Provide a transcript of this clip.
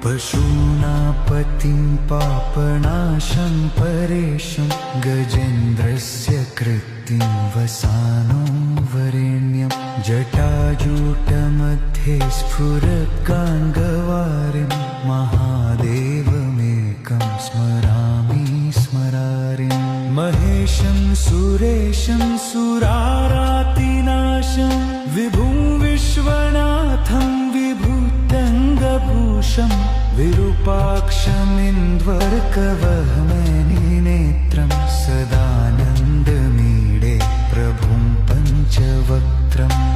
पशूनापतिं पापनाशं परेशं गजेन्द्रस्य कृत्तिं वसानो वरेण्यं जटाजूटमध्ये स्फुरत्काङ्गवारिं महादेवमेकं स्मरामि स्मरारिं महेशं सुरेशं सुरारातिनाशं विभुं विश्वनाथं विभूत्यङ्गभूषं विरूपाक्षमिन्द्वर्कवहमनिनेत्रं सदानन्दमीडे प्रभुं पञ्चवक्त्रम्